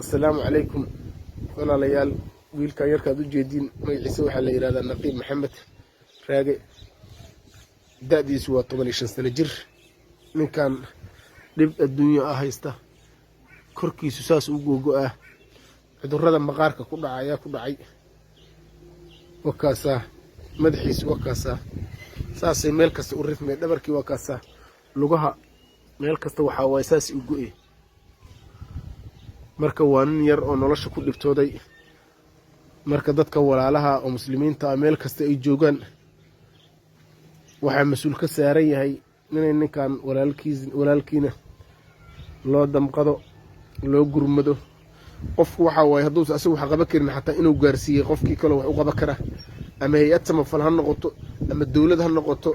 السلام عليكم ولا ليال ويل كان يركض جديد ما يعيسوا على إرادة النقيب محمد راجع دادي سوى 18 سنة جر من كان لب الدنيا هايسته كركي سوساس وجوجو عذر هذا مقارك كل عيا كل عي وكاسة مدحيس وكاسة ساسي ملكس ورثم دبركي وكاسة لغها ملكس وحواي ساسي وجوي marka waa nin yar oo nolosha ku dhibtooday marka dadka walaalaha oo muslimiinta meel kasta ay joogan waxa mas'uul ka saaran yahay ninkan walaalkiina loo damqado loo gurmado qofku waxa way haduu asagu wax qaba karin xataa inuu gaarsiiyo qofkii kale wax u qaba kara ama hay'ad samafal ha noqoto ama dawlad ha noqoto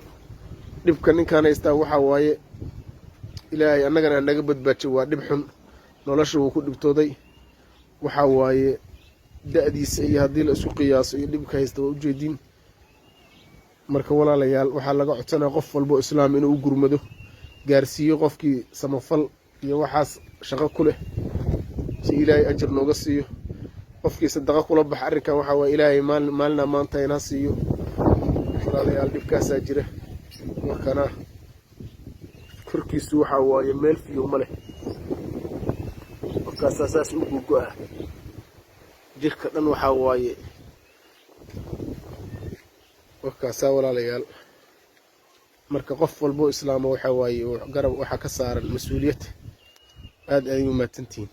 dhibka ninkan haysta waxa waaye ilaahay annagana naga badbaajiyo waa dhib xun nolosha uu ku dhibtooday waxa waaye da'diisa iyo hadii la isku qiyaaso iyo dhibka haysta waa u jeedin marka walaalayaal waxa laga codsanaa qof walba islaam inuu u gurmado gaarsiiyo qofkii samafal iyo waxaas shaqo ku leh si ilaahay ajir nooga siiyo qofkii sadaqa kula bax arrinkan waxa waa ilaahay maalna maanta ina siiyo walaalayaal dhibkaas jira markana korkiisu waxa waaye meel fiyo ma leh كاساس وجوجو جيرك دن waxa waaye wakaasa walaalayaal marka qof walbo islaamo waxa waaye garab waxa ka saaran mas'uuliyad aad ay u maatantiin